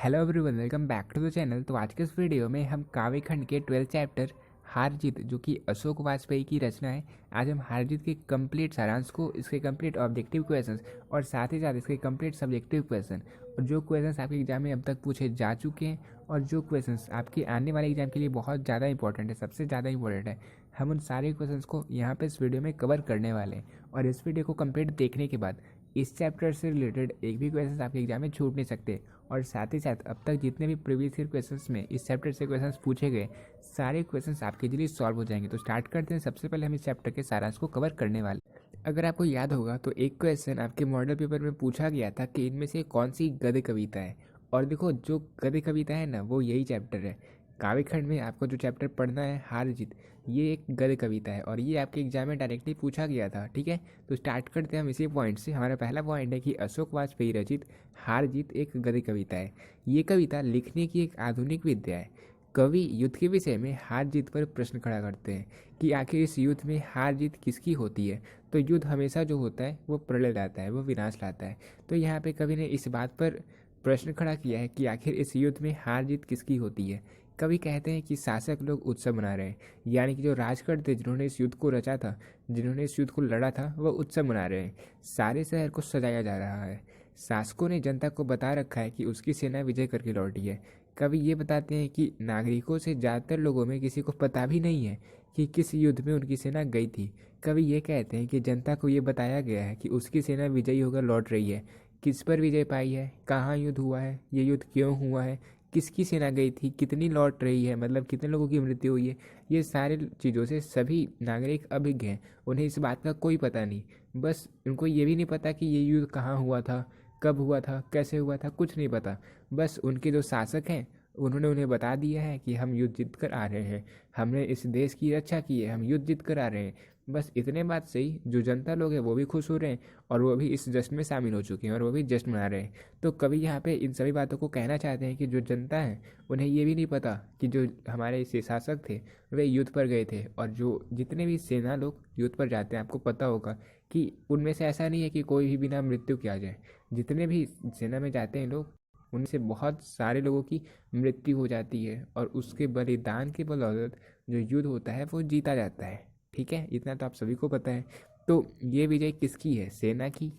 Hello everyone, welcome back to the channel. तो आज के इस वीडियो में हम काव्य खंड के 12th चैप्टर हार जीत, जो कि अशोक वाजपेयी की रचना है, आज हम हार जीत के कंप्लीट सारांश को, इसके कंप्लीट ऑब्जेक्टिव क्वेश्चंस और साथ ही साथ इसके कंप्लीट सब्जेक्टिव क्वेश्चन और जो क्वेश्चंस आपके एग्जाम में अब तक पूछे जा चुके हैं और जो क्वेश्चंस आपके आने वाले एग्जाम के लिए बहुत ज़्यादा इंपॉर्टेंट है, सबसे ज़्यादा इंपॉर्टेंट है, हम उन सारे क्वेश्चंस को यहाँ पे इस वीडियो में कवर करने वाले हैं। और इस वीडियो को कंप्लीट देखने के बाद इस चैप्टर से रिलेटेड एक भी क्वेश्चन आपके एग्जाम में छूट नहीं सकते। और साथ ही साथ अब तक जितने भी प्रीवियस ईयर क्वेश्चंस में इस चैप्टर से क्वेश्चंस पूछे गए, सारे क्वेश्चंस आपके लिए सॉल्व हो जाएंगे। तो स्टार्ट करते हैं। सबसे पहले हम इस चैप्टर के सारांश को कवर करने वाले। अगर आपको याद होगा तो एक क्वेश्चन आपके मॉडल पेपर में पूछा गया था कि इनमें से कौन सी गद्य कविता है। और देखो, जो गद्य कविता है ना, वो यही चैप्टर है। काव्य खंड में आपको जो चैप्टर पढ़ना है हार जीत, ये एक गद्य कविता है और ये आपके एग्जाम में डायरेक्टली पूछा गया था। ठीक है, तो स्टार्ट करते हैं हम इसी पॉइंट से। हमारा पहला पॉइंट है कि अशोक वाजपेयी रचित हार जीत एक गद्य कविता है। ये कविता लिखने की एक आधुनिक विद्या है। कवि युद्ध के विषय में हार जीत पर प्रश्न खड़ा करते हैं कि आखिर इस युद्ध में हार जीत किसकी होती है। तो युद्ध हमेशा जो होता है वो प्रलय लाता है, वो विनाश लाता है। तो यहाँ पे कवि ने इस बात पर प्रश्न खड़ा किया है कि आखिर इस युद्ध में हार जीत किसकी होती है। कवि कहते हैं कि शासक लोग उत्सव मना रहे हैं, यानी कि जो राजगढ़ थे, जिन्होंने इस युद्ध को रचा था, जिन्होंने इस युद्ध को लड़ा था, वह उत्सव मना रहे हैं। सारे शहर को सजाया जा रहा है। शासकों ने जनता को बता रखा है कि उसकी सेना विजय करके लौटी है। कवि ये बताते हैं कि नागरिकों से ज़्यादातर लोगों में किसी को पता भी नहीं है कि किस युद्ध में उनकी सेना गई थी। कवि ये कहते हैं कि जनता को ये बताया गया है कि उसकी सेना विजयी होकर लौट रही है। किस पर विजय पाई है, कहाँ युद्ध हुआ है, ये युद्ध क्यों हुआ है, किसकी सेना गई थी, कितनी लौट रही है, मतलब कितने लोगों की मृत्यु हुई है, ये सारे चीज़ों से सभी नागरिक अभिज्ञ हैं। उन्हें इस बात का कोई पता नहीं। बस उनको ये भी नहीं पता कि ये युद्ध कहाँ हुआ था, कब हुआ था, कैसे हुआ था, कुछ नहीं पता। बस उनके जो शासक हैं, उन्होंने उन्हें बता दिया है कि हम युद्ध जीत कर आ रहे हैं, हमने इस देश की रक्षा की है, हम युद्ध जीत कर आ रहे हैं। बस इतने बात से ही जो जनता लोग हैं वो भी खुश हो रहे हैं और वो भी इस जश्न में शामिल हो चुके हैं और वो भी जश्न मना रहे हैं। तो कवि यहाँ पे इन सभी बातों को कहना चाहते हैं कि जो जनता है, उन्हें ये भी नहीं पता कि जो हमारे से शासक थे वे युद्ध पर गए थे। और जो जितने भी सेना लोग युद्ध पर जाते हैं, आपको पता होगा कि उनमें से ऐसा नहीं है कि कोई भी बिना मृत्यु के आ जाए। जितने भी सेना में जाते हैं लोग, उनसे बहुत सारे लोगों की मृत्यु हो जाती है और उसके बलिदान के बदौलत जो युद्ध होता है वो जीता जाता है। ठीक है, इतना तो आप सभी को पता है। तो ये विजय किसकी है, सेना की,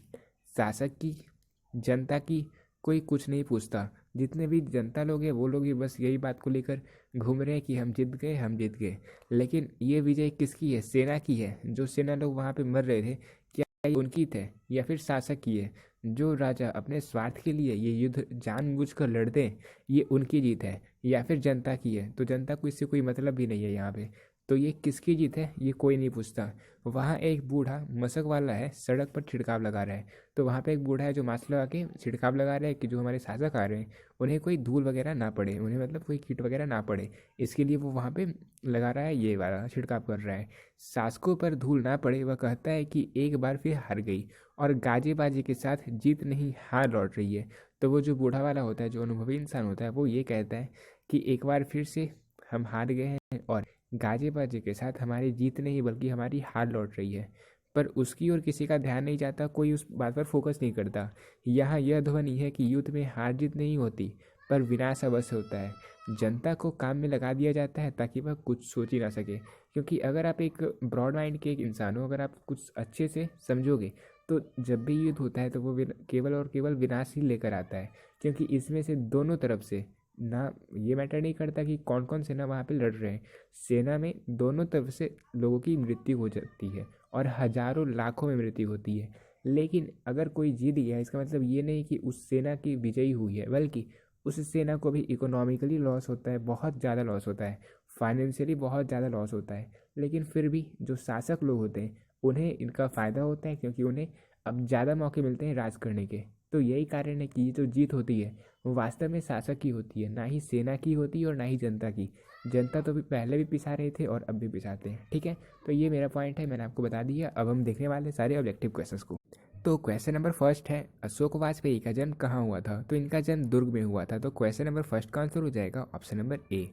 शासक की, जनता की? कोई कुछ नहीं पूछता। जितने भी जनता लोग हैं वो लोग ही बस यही बात को लेकर घूम रहे हैं कि हम जीत गए, हम जीत गए। लेकिन ये विजय किसकी है, सेना की है। जो सेना लोग वहाँ पे मर रहे थे, क्या ये उनकी थे या फिर शासक की है? जो राजा अपने स्वार्थ के लिए ये युद्ध जानबूझकर लड़ते हैं, ये उनकी जीत है या फिर जनता की है? तो जनता को इससे कोई मतलब भी नहीं है यहाँ पे। तो ये किसकी जीत है, ये कोई नहीं पूछता। वहाँ एक बूढ़ा मशक वाला है, सड़क पर छिड़काव लगा रहा है। तो वहाँ पे एक बूढ़ा है जो मास्क लगा के छिड़काव लगा रहा है कि जो हमारे शासक आ रहे हैं उन्हें कोई धूल वगैरह ना पड़े, उन्हें मतलब कोई कीट वगैरह ना पड़े, इसके लिए वो वहाँ पे लगा रहा है, ये वाला छिड़काव कर रहा है। शासकों पर धूल ना पड़े, वह कहता है कि एक बार फिर हार गई और गाजे बाजे के साथ जीत नहीं हार लौट रही है। तो वो जो बूढ़ा वाला होता है, जो अनुभवी इंसान होता है, वो ये कहता है कि एक बार फिर से हम हार गए हैं और गाजे बाजे के साथ हमारी जीत नहीं बल्कि हमारी हार लौट रही है। पर उसकी ओर किसी का ध्यान नहीं जाता, कोई उस बात पर फोकस नहीं करता। यहाँ यह ध्वनि है कि युद्ध में हार जीत नहीं होती पर विनाश अवश्य होता है। जनता को काम में लगा दिया जाता है ताकि वह कुछ सोच ही ना सके। क्योंकि अगर आप एक ब्रॉड माइंड के एक इंसान हो, अगर आप कुछ अच्छे से समझोगे, तो जब भी युद्ध होता है तो वो केवल और केवल विनाश ही लेकर आता है। क्योंकि इसमें से दोनों तरफ से ना, ये मैटर नहीं करता कि कौन कौन सेना वहाँ पे लड़ रहे हैं, सेना में दोनों तरफ से लोगों की मृत्यु हो जाती है और हजारों लाखों में मृत्यु होती है। लेकिन अगर कोई जीत गया, इसका मतलब ये नहीं कि उस सेना की विजयी हुई है, बल्कि उस सेना को भी इकोनॉमिकली लॉस होता है, बहुत ज़्यादा लॉस होता है, फाइनेंशियली बहुत ज़्यादा लॉस होता है। लेकिन फिर भी जो शासक लोग होते हैं उन्हें इनका फ़ायदा होता है, क्योंकि उन्हें अब ज़्यादा मौके मिलते हैं राज करने के। तो यही कारण है कि ये जो जीत होती है वो वास्तव में शासक की होती है, ना ही सेना की होती है और ना ही जनता की। जनता तो भी पहले भी पिसा रहे थे और अब भी पिसाते हैं। ठीक है, तो ये मेरा पॉइंट है, मैंने आपको बता दिया। अब हम देखने वाले सारे ऑब्जेक्टिव क्वेश्चंस को। तो क्वेश्चन नंबर फर्स्ट है, अशोक वाजपेयी का जन्म कहाँ हुआ था? तो इनका जन्म दुर्ग में हुआ था। तो क्वेश्चन नंबर फर्स्ट का आंसर हो जाएगा ऑप्शन नंबर ए।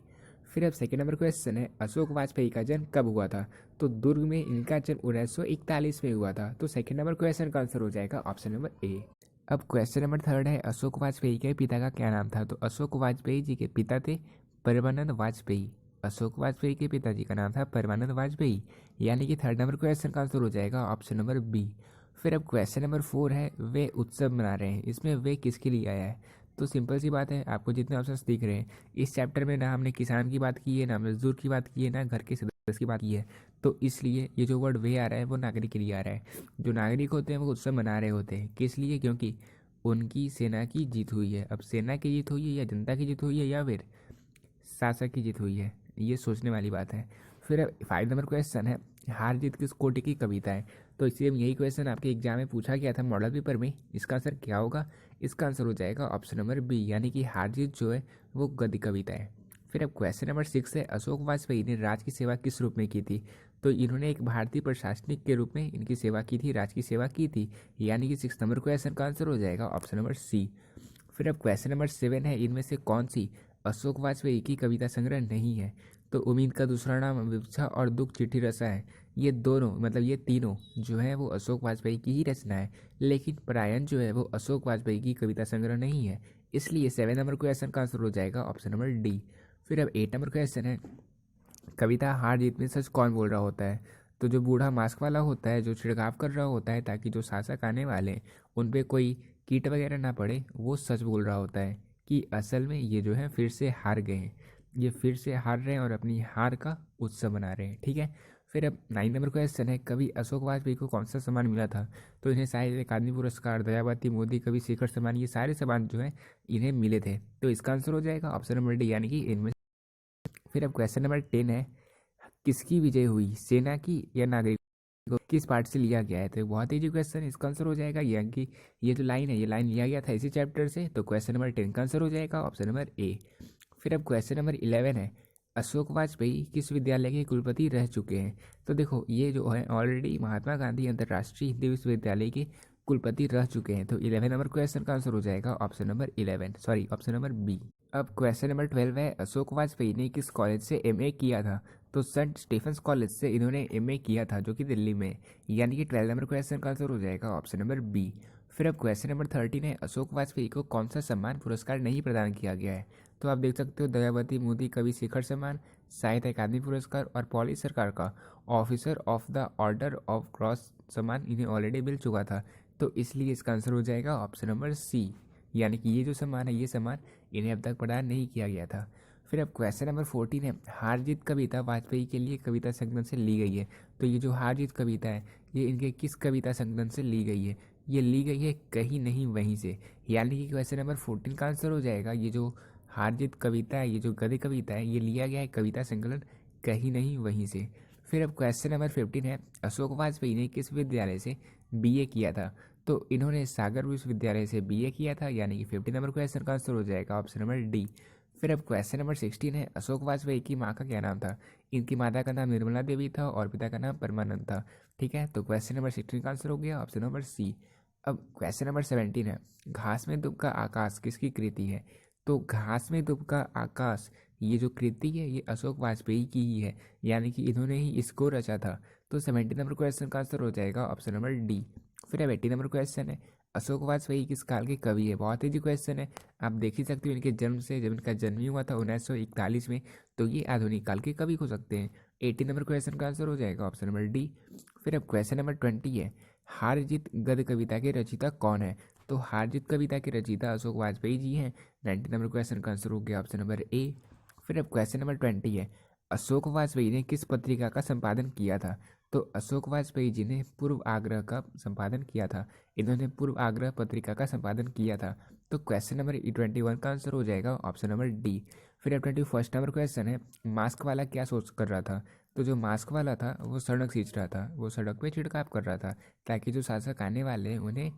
फिर अब सेकेंड नंबर क्वेश्चन है, अशोक वाजपेयी का जन्म कब हुआ था? तो दुर्ग में इनका जन्म 1941 में हुआ था। तो सेकेंड नंबर क्वेश्चन का आंसर हो जाएगा ऑप्शन नंबर ए। अब क्वेश्चन नंबर थर्ड है, अशोक वाजपेयी के पिता का क्या नाम था? तो अशोक वाजपेयी जी के पिता थे परमानंद वाजपेयी। अशोक वाजपेयी के पिताजी का नाम था परमानंद वाजपेयी, यानी कि थर्ड नंबर क्वेश्चन का आंसर हो जाएगा ऑप्शन नंबर बी। फिर अब क्वेश्चन नंबर फोर है, वे उत्सव मना रहे हैं, इसमें वे किसके लिए आया है? तो सिंपल सी बात है, आपको जितने ऑप्शन दिख रहे हैं इस चैप्टर में, ना हमने किसान की बात की है, ना मजदूर की बात की है, ना घर के सदस्य की बात की है। तो इसलिए ये जो वर्ड वे आ रहा है वो नागरिक के लिए आ रहा है। जो नागरिक होते हैं वो उत्सव मना रहे होते हैं, किस लिए? क्योंकि उनकी सेना की जीत हुई है। अब सेना की जीत हुई है या जनता की जीत हुई है या फिर शासक की जीत हुई है, ये सोचने वाली बात है। फिर अब 5 नंबर क्वेश्चन है, हार जीत किस कोटि की कविता है? तो इसलिए यही क्वेश्चन आपके एग्जाम में पूछा गया था मॉडल पेपर में। इसका आंसर क्या होगा? इसका आंसर हो जाएगा ऑप्शन नंबर बी, यानी कि हार जीत जो है वो गद्य कविता है। फिर अब क्वेश्चन नंबर 6 है, अशोक वाजपेयी ने राज की सेवा किस रूप में की थी? तो इन्होंने एक भारतीय प्रशासनिक के रूप में इनकी सेवा की थी, राज की सेवा की थी, यानी कि 6 नंबर क्वेश्चन का आंसर हो जाएगा ऑप्शन नंबर सी। फिर अब क्वेश्चन नंबर 7 है, इनमें से कौन सी अशोक वाजपेयी की कविता संग्रह नहीं है? तो उम्मीद का दूसरा नाम, विवक्षा और दुख चिट्ठी रसा है, ये दोनों मतलब ये तीनों जो है वो अशोक वाजपेयी की ही रचना है, लेकिन परायण जो है वो अशोक वाजपेयी की कविता संग्रह नहीं है, इसलिए 7 नंबर क्वेश्चन का आंसर हो जाएगा ऑप्शन नंबर डी। फिर अब 8 नंबर क्वेश्चन है, कविता हार जीत में सच कौन बोल रहा होता है? तो जो बूढ़ा मास्क वाला होता है, जो छिड़काव कर रहा होता है ताकि जो शासक आने वाले हैं उन पे कोई कीट वगैरह ना पड़े, वो सच बोल रहा होता है कि असल में ये जो है फिर से हार गए हैं, ये फिर से हार रहे हैं और अपनी हार का उत्सव मना रहे हैं। ठीक है। फिर अब 9 नंबर क्वेश्चन है, कवि अशोक वाजपेयी को कौन सा सम्मान मिला था? तो इन्हें साहित्य अकादमी पुरस्कार, दयावती मोदी कवि शिखर सम्मान, ये सारे सम्मान जो है इन्हें मिले थे। तो इसका आंसर हो जाएगा ऑप्शन नंबर डी, यानी कि इनमें। फिर अब क्वेश्चन नंबर 10 है, किसकी विजय हुई, सेना की या नागरिकों, किस पार्ट से लिया गया है? तो बहुत ईजी क्वेश्चन है, इसका आंसर हो जाएगा कि ये जो लाइन है ये लाइन लिया गया था इसी चैप्टर से, तो क्वेश्चन नंबर 10 का आंसर हो जाएगा ऑप्शन नंबर ए। फिर अब क्वेश्चन नंबर 11 है, अशोक वाजपेयी किस विद्यालय के कुलपति रह चुके हैं? तो देखो ये जो है ऑलरेडी महात्मा गांधी अंतर्राष्ट्रीय हिंदी विश्वविद्यालय के कुलपति रह चुके हैं, तो 11 नंबर क्वेश्चन का आंसर हो जाएगा option number 11, sorry option number B. अब क्वेश्चन नंबर 12 है, अशोक वाजपेयी ने किस कॉलेज से एमए किया था? तो सेंट स्टीफेंस कॉलेज से इन्होंने एमए किया था, जो कि दिल्ली में, यानी कि 12 नंबर क्वेश्चन का आंसर हो जाएगा ऑप्शन नंबर बी। फिर अब क्वेश्चन नंबर 13 है, अशोक वाजपेयी को कौन सा सम्मान पुरस्कार नहीं प्रदान किया गया है? तो आप देख सकते हो दयावती मोदी कवि शिखर सम्मान, साहित्य अकादमी पुरस्कार और पॉलिश सरकार का officer of the order of cross सम्मान इन्हें ऑलरेडी मिल चुका था, तो इसलिए इसका आंसर हो जाएगा ऑप्शन नंबर सी, यानी कि ये जो सम्मान है ये सम्मान इन्हें अब तक प्रदान नहीं किया गया था। फिर अब क्वेश्चन नंबर 14 है, हार जीत कविता वाजपेयी के लिए कविता संकलन से ली गई है? तो ये जो हार जीत कविता है ये इनके किस कविता संकलन से ली गई है? ये ली गई है कहीं नहीं वहीं से, यानी कि क्वेश्चन नंबर 14 का आंसर हो जाएगा, ये जो हार जीत कविता है, ये जो गद्य कविता है, ये लिया गया है कविता संकलन कहीं नहीं वहीं से। फिर अब क्वेश्चन नंबर 15 है, अशोक वाजपेयी ने किस विद्यालय से बीए किया था? तो इन्होंने सागर विश्वविद्यालय से बीए किया था, यानी कि 15 नंबर क्वेश्चन का आंसर हो जाएगा ऑप्शन नंबर डी। फिर अब क्वेश्चन नंबर 16 है, अशोक वाजपेयी की माँ का क्या नाम था? इनकी माता का नाम निर्मला देवी था और पिता का नाम परमानंद था। ठीक है, तो क्वेश्चन नंबर 16 का आंसर हो गया ऑप्शन नंबर सी। अब क्वेश्चन नंबर 17 है, घास में दुब का आकाश किसकी कृति है? तो घास में दुब का आकाश, ये जो कृति है ये अशोक वाजपेयी की ही है, यानी कि इन्होंने ही इसको रचा था, तो 17 नंबर क्वेश्चन का आंसर हो जाएगा ऑप्शन नंबर डी। फिर अब 18 नंबर क्वेश्चन है, अशोक वाजपेयी किस काल के कवि है? बहुत ही क्वेश्चन है, आप देख ही सकते हो इनके जन्म से, जब इनका जन्म ही हुआ था 1941 में, तो ये आधुनिक काल के कवि हो सकते हैं। 18 नंबर क्वेश्चन का आंसर हो जाएगा ऑप्शन नंबर डी। फिर अब क्वेश्चन नंबर 20 है, हार जीत गद्य कविता के रचयिता कौन है? तो हार जीत कविता के रचयिता अशोक वाजपेयी जी हैं। 19 नंबर क्वेश्चन का आंसर हो गया ऑप्शन नंबर ए। फिर अब क्वेश्चन नंबर 20 है, अशोक वाजपेयी ने किस पत्रिका का संपादन किया था? तो अशोक वाजपेयी जी ने पूर्व आग्रह का संपादन किया था, इन्होंने पूर्व आग्रह पत्रिका का संपादन किया था, तो क्वेश्चन नंबर 21 का आंसर हो जाएगा ऑप्शन नंबर डी। फिर अब 21 नंबर क्वेश्चन है, मास्क वाला क्या सोच कर रहा था? तो जो मास्क वाला था वो सड़क सींच रहा था, वो सड़क पे छिड़काव कर रहा था ताकि जो शासक आने वाले हैं उन्हें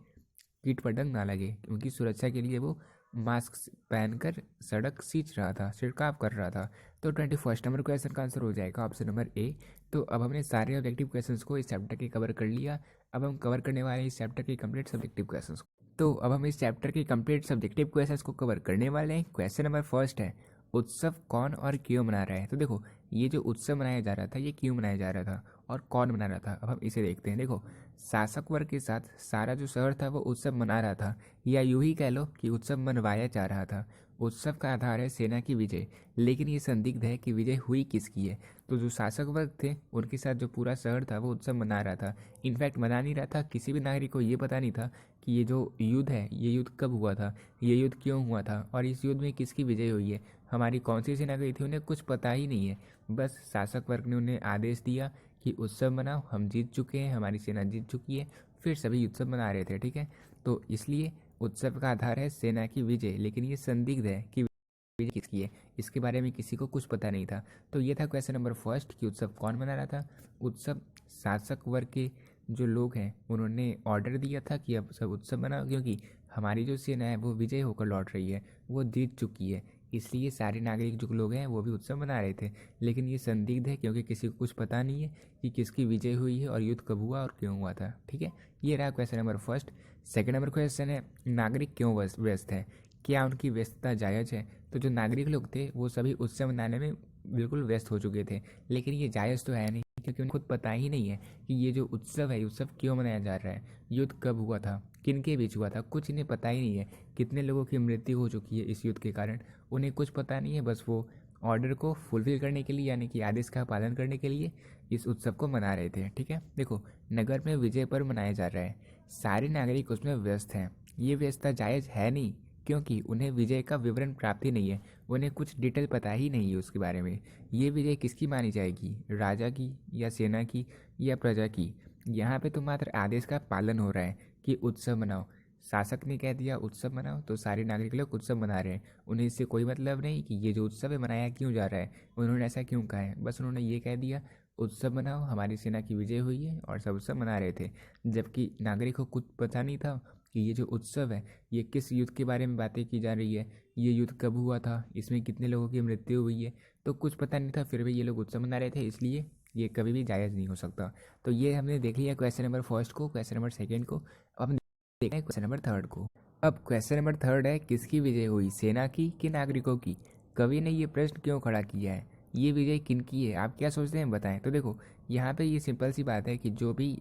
कीट पतंग ना लगे, उनकी सुरक्षा के लिए वो मास्क पहनकर सड़क सींच रहा था, छिड़काव कर रहा था, तो 21 नंबर क्वेश्चन का आंसर हो जाएगा ऑप्शन नंबर ए। तो अब हमने सारे ऑब्जेक्टिव क्वेश्चंस को इस चैप्टर के कवर कर लिया। अब हम कवर करने वाले हैं इस चैप्टर के कंप्लीट सब्जेक्टिव क्वेश्चंस। तो अब हम इस चैप्टर के कंप्लीट सब्जेक्टिव क्वेश्चंस को कवर करने वाले हैं। क्वेश्चन नंबर फर्स्ट है, उत्सव कौन और क्यों मना रहा है? तो देखो ये जो उत्सव मनाया जा रहा था ये क्यों मनाया जा रहा था और कौन मना रहा था, अब हम इसे देखते हैं। देखो, शासक वर्ग के साथ सारा जो शहर था वो उत्सव मना रहा था, या यूं ही कह लो कि उत्सव मनवाया जा रहा था। उत्सव का आधार है सेना की विजय, लेकिन ये संदिग्ध है कि विजय हुई किसकी है। तो जो शासक वर्ग थे उनके साथ जो पूरा शहर था वो उत्सव मना रहा था। इनफैक्ट मना नहीं रहा था, किसी भी नागरिक को ये पता नहीं था कि ये जो युद्ध है ये युद्ध कब हुआ था, ये युद्ध क्यों हुआ था और इस युद्ध में किसकी विजय हुई है, हमारी कौन सी सेना गई थी, उन्हें कुछ पता ही नहीं है। बस शासक वर्ग ने उन्हें आदेश दिया कि उत्सव मनाओ, हम जीत चुके हैं, हमारी सेना जीत चुकी है, फिर सभी उत्सव मना रहे थे। ठीक है, तो इसलिए उत्सव का आधार है सेना की विजय, लेकिन ये संदिग्ध है कि विजय किसकी है, इसके बारे में किसी को कुछ पता नहीं था। तो ये था क्वेश्चन नंबर फर्स्ट कि उत्सव कौन मना रहा था। उत्सव शासक वर्ग के जो लोग हैं उन्होंने ऑर्डर दिया था कि अब सब उत्सव मनाओ, क्योंकि हमारी जो सेना है वो विजय होकर लौट रही है, वो जीत चुकी है, इसलिए सारे नागरिक जो लोग हैं वो भी उत्सव मना रहे थे। लेकिन ये संदिग्ध है क्योंकि किसी को कुछ पता नहीं है कि किसकी विजय हुई है और युद्ध कब हुआ और क्यों हुआ था। ठीक है, ये रहा question number first. Second number question है, नागरिक क्यों व्यस्त हैं, क्या उनकी व्यस्तता जायज़ है। तो जो नागरिक लोग थे वो सभी उत्सव मनाने में बिल्कुल व्यस्त हो चुके थे, लेकिन ये जायज़ तो है नहीं, क्योंकि उन्हें खुद पता ही नहीं है कि ये जो उत्सव है, उत्सव क्यों मनाया जा रहा है, युद्ध कब हुआ था, किन के बीच हुआ था, कुछ इन्हें पता ही नहीं है। कितने लोगों की मृत्यु हो चुकी है इस युद्ध के कारण, उन्हें कुछ पता नहीं है। बस वो ऑर्डर को फुलफिल करने के लिए, यानी कि आदेश का पालन करने के लिए इस उत्सव को मना रहे थे। ठीक है, देखो, नगर में विजय पर्व मनाया जा रहा है, सारे नागरिक उसमें व्यस्त हैं। ये व्यस्तता जायज़ है नहीं, क्योंकि उन्हें विजय का विवरण प्राप्त ही नहीं है, उन्हें कुछ डिटेल पता ही नहीं है उसके बारे में। ये विजय किसकी मानी जाएगी, राजा की या सेना की या प्रजा की। यहाँ पे तो मात्र आदेश का पालन हो रहा है कि उत्सव मनाओ। शासक ने कह दिया उत्सव मनाओ, तो सारे नागरिक लोग उत्सव मना रहे हैं। उन्हें इससे कोई मतलब नहीं कि ये जो उत्सव है मनाया क्यों जा रहा है, उन्होंने ऐसा क्यों कहा है, बस उन्होंने ये कह दिया उत्सव मनाओ, हमारी सेना की विजय हुई है, और सब उत्सव मना रहे थे। जबकि नागरिक को कुछ पता नहीं था कि ये जो उत्सव है ये किस युद्ध के बारे में बातें की जा रही है, ये युद्ध कब हुआ था, इसमें कितने लोगों की मृत्यु हुई है, तो कुछ पता नहीं था, फिर भी ये लोग उत्सव मना रहे थे, इसलिए ये कभी भी जायज़ नहीं हो सकता। तो ये हमने देख लिया क्वेश्चन नंबर फर्स्ट को, क्वेश्चन नंबर सेकेंड को। अब हम देखते हैं क्वेश्चन नंबर थर्ड को। अब क्वेश्चन नंबर थर्ड है, किसकी विजय हुई, सेना की कि नागरिकों की। कवि ने ये प्रश्न क्यों खड़ा किया है, ये विजय किन की है, आप क्या सोचते हैं बताएं। तो देखो, यहाँ पे ये सिंपल सी बात है कि जो भी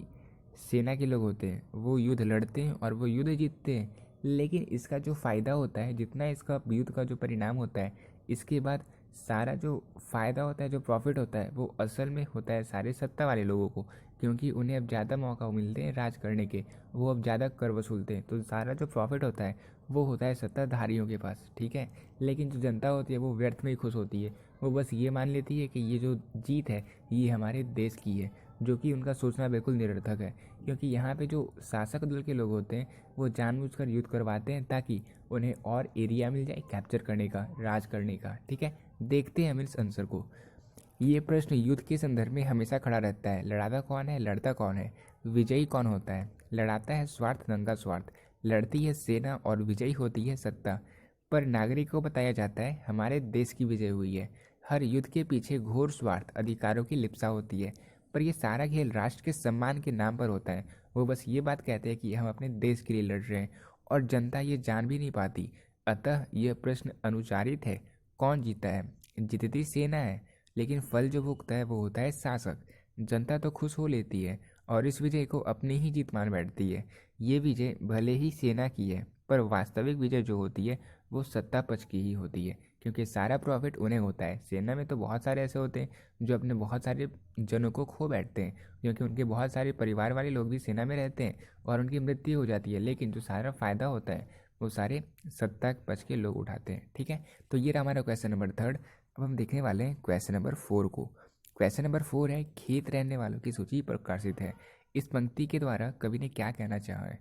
सेना के लोग होते हैं वो युद्ध लड़ते हैं और वो युद्ध जीतते हैं, लेकिन इसका जो फ़ायदा होता है, जितना इसका युद्ध का जो परिणाम होता है, इसके बाद सारा जो फ़ायदा होता है, जो प्रॉफिट होता है, वो असल में होता है सारे सत्ता वाले लोगों को, क्योंकि उन्हें अब ज़्यादा मौका मिलते हैं राज करने के, वो अब ज़्यादा कर वसूलते हैं, तो सारा जो प्रॉफिट होता है वो होता है सत्ताधारियों के पास। ठीक है, लेकिन जो जनता होती है वो व्यर्थ में ही खुश होती है, वो बस ये मान लेती है कि ये जो जीत है ये हमारे देश की है, जो कि उनका सोचना बिल्कुल निरर्थक है। क्योंकि यहाँ पे जो शासक दल के लोग होते हैं वो जानबूझकर युद्ध करवाते हैं ताकि उन्हें और एरिया मिल जाए कैप्चर करने का, राज करने का। ठीक है, देखते हैं हम इस आंसर को। ये प्रश्न युद्ध के संदर्भ में हमेशा खड़ा रहता है, लड़ाता कौन है, लड़ता कौन है, विजयी कौन होता है। लड़ाता है स्वार्थ, दंगा स्वार्थ, लड़ती है सेना और विजयी होती है सत्ता। पर नागरिक को बताया जाता है हमारे देश की विजय हुई है। हर युद्ध के पीछे घोर स्वार्थ, अधिकारों की लिप्सा होती है, पर यह सारा खेल राष्ट्र के सम्मान के नाम पर होता है। वो बस ये बात कहते हैं कि हम अपने देश के लिए लड़ रहे हैं, और जनता ये जान भी नहीं पाती। अतः यह प्रश्न अनुचारित है, कौन जीता है, जीतती सेना है, लेकिन फल जो भुगता है वो होता है शासक। जनता तो खुश हो लेती है और इस विजय को अपनी ही जीत मान बैठती है। ये विजय भले ही सेना की है, पर वास्तविक विजय जो होती है वो सत्ता पक्ष की ही होती है, क्योंकि सारा प्रॉफिट उन्हें होता है। सेना में तो बहुत सारे ऐसे होते हैं जो अपने बहुत सारे जनों को खो बैठते हैं, क्योंकि उनके बहुत सारे परिवार वाले लोग भी सेना में रहते हैं और उनकी मृत्यु हो जाती है, लेकिन जो सारा फ़ायदा होता है वो सारे सत्ता पक्ष के लोग उठाते हैं। ठीक है, तो ये रहा हमारा क्वेश्चन नंबर थर्ड। अब हम देखने वाले हैं क्वेश्चन नंबर फोर को। क्वेश्चन नंबर फोर है, खेत रहने वालों की सूची प्रकाशित है। इस पंक्ति के द्वारा कवि ने क्या कहना चाहा है,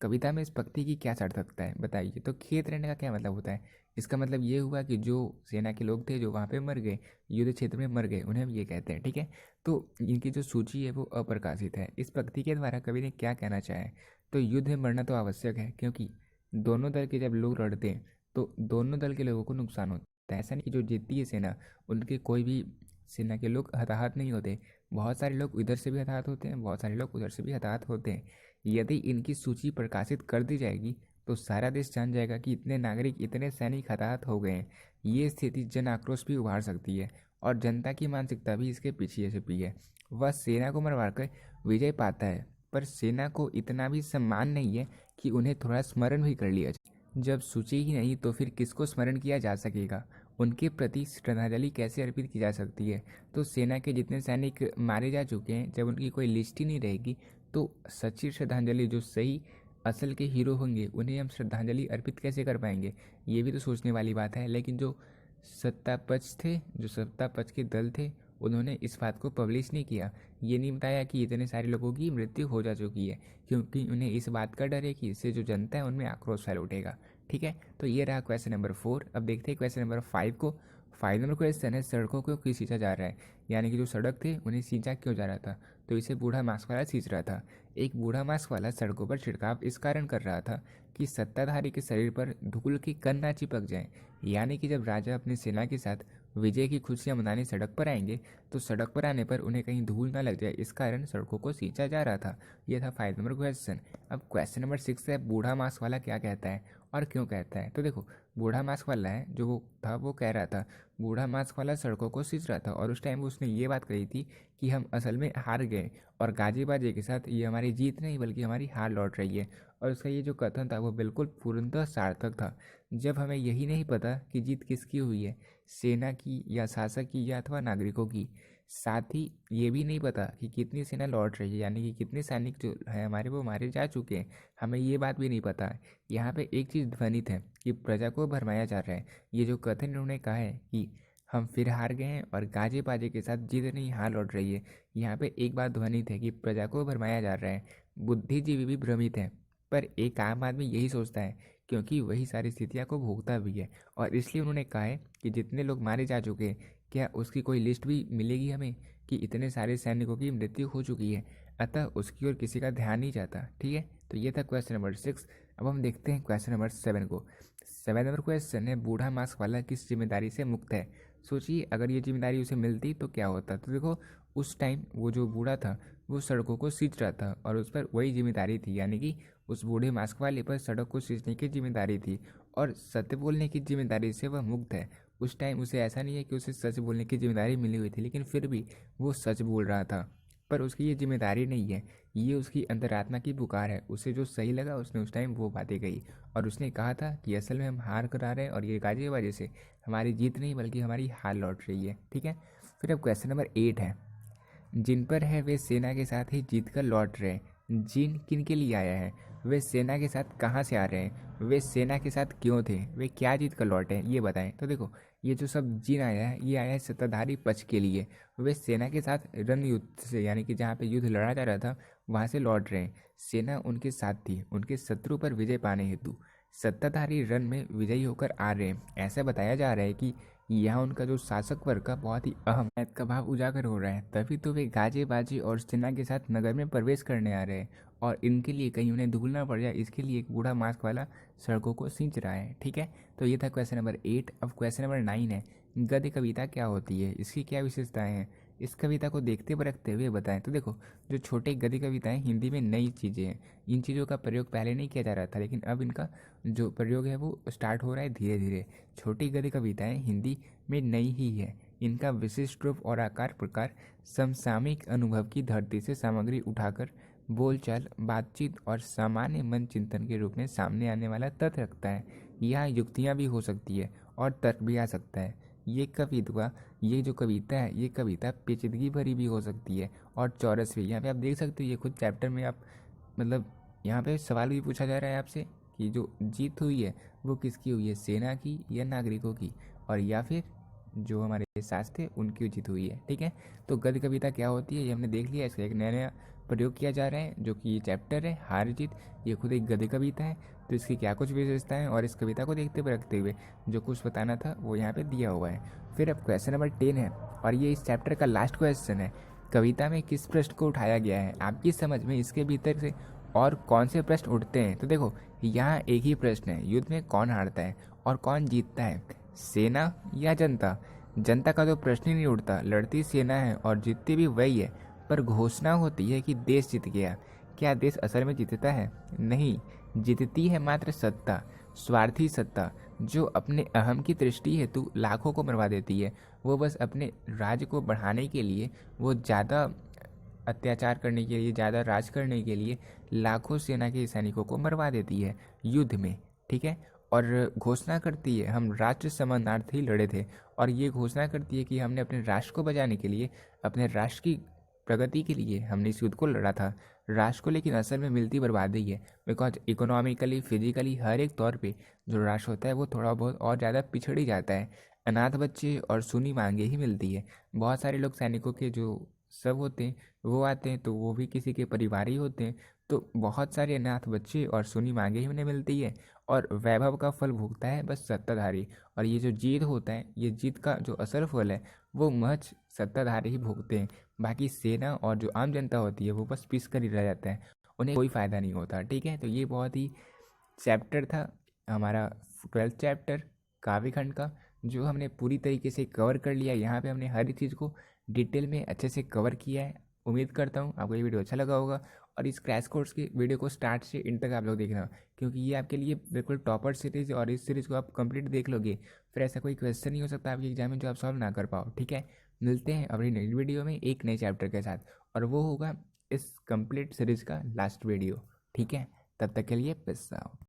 कविता में इस पंक्ति की क्या सार्थकता है बताइए। तो खेत रहने का क्या मतलब होता है, इसका मतलब ये हुआ कि जो सेना के लोग थे जो वहाँ पे मर गए, युद्ध क्षेत्र में मर गए, उन्हें हम ये कहते हैं। ठीक है, तो इनकी जो सूची है वो अप्रकाशित है। इस पंक्ति के द्वारा कवि ने क्या कहना चाहा है, तो युद्ध में मरना तो आवश्यक है, क्योंकि दोनों दल के जब लोग लड़ते हैं तो दोनों दल के लोगों को नुकसान होता है। ऐसा नहीं कि जो जीतती है सेना उनके कोई भी सेना के लोग हताहत नहीं होते, बहुत सारे लोग इधर से भी हताहत होते हैं, बहुत सारे लोग उधर से भी हताहत होते हैं। यदि इनकी सूची प्रकाशित कर दी जाएगी तो सारा देश जान जाएगा कि इतने नागरिक, इतने सैनिक हताहत हो गए हैं। ये स्थिति जन आक्रोश भी उभार सकती है और जनता की मानसिकता भी इसके पीछे छुपी है। वह सेना को मरवा कर विजय पाता है, पर सेना को इतना भी सम्मान नहीं है कि उन्हें थोड़ा स्मरण भी कर लिया जाए। जब सूची ही नहीं तो फिर किसको स्मरण किया जा सकेगा? उनके प्रति श्रद्धांजलि कैसे अर्पित की जा सकती है? तो सेना के जितने सैनिक मारे जा चुके हैं, जब उनकी कोई लिस्ट ही नहीं रहेगी तो सच्ची श्रद्धांजलि, जो सही असल के हीरो होंगे, उन्हें हम श्रद्धांजलि अर्पित कैसे कर पाएंगे? ये भी तो सोचने वाली बात है। लेकिन जो सत्ता पक्ष के दल थे, उन्होंने इस बात को पब्लिश नहीं किया। ये नहीं बताया कि इतने सारे लोगों की मृत्यु हो जा चुकी है, क्योंकि उन्हें इस बात का डर है कि इससे जो जनता है उनमें आक्रोश फैल उठेगा। ठीक है, तो ये रहा क्वेश्चन नंबर 4। अब देखते हैं क्वेश्चन नंबर 5 को। 5 नंबर क्वेश्चन है, सड़कों को क्यों सींचा जा रहा है? यानी कि जो सड़क थे उन्हें सींचा क्यों जा रहा था? तो इसे बूढ़ा मास्क वाला सींच रहा था। एक बूढ़ा मास्क वाला सड़कों पर छिड़काव इस कारण कर रहा था कि सत्ताधारी के शरीर पर धूल के कण ना चिपक जाए। यानी कि जब राजा अपनी सेना के साथ विजय की खुशियां मनाने सड़क पर आएंगे तो सड़क पर आने पर उन्हें कहीं धूल ना लग जाए, इस कारण सड़कों को सींचा जा रहा था। यह था 5 नंबर क्वेश्चन। अब क्वेश्चन नंबर 6 है, बूढ़ा मास्क वाला क्या कहता है और क्यों कहता है? तो देखो, बूढ़ा मास्क वाला है जो वो कह रहा था, बूढ़ा मास्क वाला सड़कों को सींच रहा था और उस टाइम उसने ये बात कही थी कि हम असल में हार गए और गाजे बाजे के साथ ये हमारी जीत नहीं बल्कि हमारी हार लौट रही है। और उसका ये जो कथन था वो बिल्कुल पूर्णतः सार्थक था। जब हमें यही नहीं पता कि जीत किसकी हुई है, सेना की या शासक की या अथवा नागरिकों की, साथ ही ये भी नहीं पता कि कितनी सेना लौट रही है, यानी कि कितने सैनिक जो है हमारे वो मारे जा चुके हैं, हमें ये बात भी नहीं पता है। यहाँ पे एक चीज़ ध्वनित है कि प्रजा को भरमाया जा रहा है। ये जो कथन इन्होंने कहा है कि हम फिर हार गए हैं और गाजे बाजे के साथ जीत नहीं हार लौट रही है, यहाँ पे एक बात ध्वनित है कि प्रजा को भरमाया जा रहा है। बुद्धिजीवी भी भ्रमित है, पर एक आम आदमी यही सोचता है क्योंकि वही सारी स्थितियाँ को भोगता भी है, और इसलिए उन्होंने कहा है कि जितने लोग मारे जा चुके हैं, क्या उसकी कोई लिस्ट भी मिलेगी हमें कि इतने सारे सैनिकों की मृत्यु हो चुकी है? अतः उसकी ओर किसी का ध्यान नहीं जाता। ठीक है, तो ये था क्वेश्चन नंबर 6। अब हम देखते हैं क्वेश्चन नंबर 7 को। 7 नंबर क्वेश्चन है, बूढ़ा मास्क वाला किस जिम्मेदारी से मुक्त है? सोचिए, अगर ये जिम्मेदारी उसे मिलती तो क्या होता? तो देखो, उस टाइम वो जो बूढ़ा था वो सड़कों को सींच रहा था और उस पर वही जिम्मेदारी थी, यानी कि उस बूढ़े मास्क वाले पर सड़क को सींचने की जिम्मेदारी थी और सत्य बोलने की जिम्मेदारी से वह मुक्त है। उस टाइम उसे ऐसा नहीं है कि उसे सच बोलने की जिम्मेदारी मिली हुई थी, लेकिन फिर भी वो सच बोल रहा था। पर उसकी ये जिम्मेदारी नहीं है, ये उसकी अंतरात्मा की पुकार है। उसे जो सही लगा उसने उस टाइम वो बातें कही और उसने कहा था कि असल में हम हार करा रहे हैं और ये गाजी वजह से हमारी जीत नहीं बल्कि हमारी हार लौट रही है। ठीक है, फिर अब क्वेश्चन नंबर 8 है, जिन पर है वे सेना के साथ ही जीत कर लौट रहे हैं। जिन किन के लिए आया है? वे सेना के साथ कहाँ से आ रहे हैं? वे सेना के साथ क्यों थे? वे क्या जीत कर लौटे हैं, ये बताएं। तो देखो, ये जो सब जिन आया है ये आया है सत्ताधारी पक्ष के लिए। वे सेना के साथ रण युद्ध से, यानी कि जहाँ पे युद्ध लड़ा जा रहा था वहाँ से लौट रहे हैं। सेना उनके साथ थी उनके शत्रु पर विजय पाने हेतु। सत्ताधारी रण में विजयी होकर आ रहे हैं। ऐसा बताया जा रहा है कि यहाँ उनका जो शासक वर्ग का बहुत ही अहम का भाव उजागर हो रहा है, तभी तो वे गाजे बाजे और सेना के साथ नगर में प्रवेश करने आ रहे हैं और इनके लिए कहीं उन्हें धूल ना पड़ जाए इसके लिए एक बूढ़ा मास्क वाला सड़कों को सींच रहा है। ठीक है, तो ये था क्वेश्चन नंबर 8। अब क्वेश्चन नंबर 9 है, गद्य कविता क्या होती है? इसकी क्या विशेषताएं हैं? इस कविता को देखते परखते हुए बताएं। तो देखो, जो छोटे गद्य कविताएं हिंदी में नई चीज़ें हैं, इन चीज़ों का प्रयोग पहले नहीं किया जा रहा था, लेकिन अब इनका जो प्रयोग है वो स्टार्ट हो रहा है धीरे धीरे। छोटी गद्य कविताएं हिंदी में नई ही है। इनका विशिष्ट रूप और आकार प्रकार समसामयिक अनुभव की धरती से सामग्री उठाकर बोलचाल, बातचीत और सामान्य मन चिंतन के रूप में सामने आने वाला तथ्य रखता है। यहाँ युक्तियाँ भी हो सकती है और तर्क भी आ सकता है। ये जो कविता है ये कविता पेचीदगी भरी भी हो सकती है और चौरस भी। यहाँ पे आप देख सकते हो, ये खुद चैप्टर में आप मतलब यहाँ पे सवाल भी पूछा जा रहा है आपसे कि जो जीत हुई है वो किसकी हुई है, सेना की या नागरिकों की, और या फिर जो हमारे शासक थे उनकी जीत हुई है। ठीक है, तो गद्य कविता क्या होती है ये हमने देख लिया। इसका एक नया नया प्रयोग किया जा रहा है जो कि ये चैप्टर है हार जीत, ये खुद एक गद्य कविता है। तो इसकी क्या कुछ विशेषताएं और इस कविता को देखते हुए रखते हुए जो कुछ बताना था वो यहाँ पे दिया हुआ है। फिर अब क्वेश्चन नंबर 10 है और ये इस चैप्टर का लास्ट क्वेश्चन है। कविता में किस प्रश्न को उठाया गया है? आपकी समझ में इसके भीतर से और कौन से प्रश्न उठते हैं? तो देखो, यहाँ एक ही प्रश्न है, युद्ध में कौन हारता है और कौन जीतता है, सेना या जनता? जनता का तो प्रश्न ही नहीं उठता, लड़ती सेना है और जीतती भी वही है, पर घोषणा होती है कि देश जीत गया। क्या देश असल में जीतता है? नहीं, जीतती है मात्र सत्ता। स्वार्थी सत्ता जो अपने अहम की दृष्टि हेतु लाखों को मरवा देती है। वो बस अपने राज्य को बढ़ाने के लिए, वो ज़्यादा अत्याचार करने के लिए, ज़्यादा राज करने के लिए लाखों सेना के सैनिकों को मरवा देती है युद्ध में, ठीक है। और घोषणा करती है हम राष्ट्र समानार्थी लड़े थे, और ये घोषणा करती है कि हमने अपने राष्ट्र को बचाने के लिए, अपने राष्ट्र की प्रगति के लिए हमने इस युद्ध को लड़ा था राष्ट्र को। लेकिन असल में मिलती बर्बादी है, बिकॉज इकोनॉमिकली, फिजिकली, हर एक तौर पे जो राष्ट्र होता है वो थोड़ा बहुत और ज़्यादा पिछड़ ही जाता है। अनाथ बच्चे और सुनी मांगे ही मिलती है। बहुत सारे लोग सैनिकों के जो सब होते हैं वो आते हैं तो वो भी किसी के परिवार ही होते हैं, तो बहुत सारे अनाथ बच्चे और सुनी मांगे ही उन्हें मिलती है। और वैभव का फल भोगता है बस सत्ताधारी। और ये जो जीत होता है, ये जीत का जो असल फल है वो महज सत्ताधारी ही भोगते हैं। बाकी सेना और जो आम जनता होती है वो बस पीस कर ही रह जाता है, उन्हें कोई फ़ायदा नहीं होता, ठीक है। तो ये बहुत ही चैप्टर था हमारा 12th चैप्टर काव्यखंड का, जो हमने पूरी तरीके से कवर कर लिया। यहाँ पे हमने हर एक चीज़ को डिटेल में अच्छे से कवर किया है। उम्मीद करता हूँ आपको ये वीडियो अच्छा लगा होगा, और इस क्रैश कोर्स की वीडियो को स्टार्ट से एंड तक आप लोग देखना, क्योंकि ये आपके लिए बिल्कुल टॉपर सीरीज़ है। और इस सीरीज़ को आप कंप्लीट देख लोगे फिर ऐसा कोई क्वेश्चन नहीं हो सकता आपके एग्जाम में जो आप सॉल्व ना कर पाओ, ठीक है। मिलते हैं अपनी नई वीडियो में एक नए चैप्टर के साथ, और वो होगा इस कंप्लीट सीरीज़ का लास्ट वीडियो, ठीक है। तब तक के लिए पीस आउट।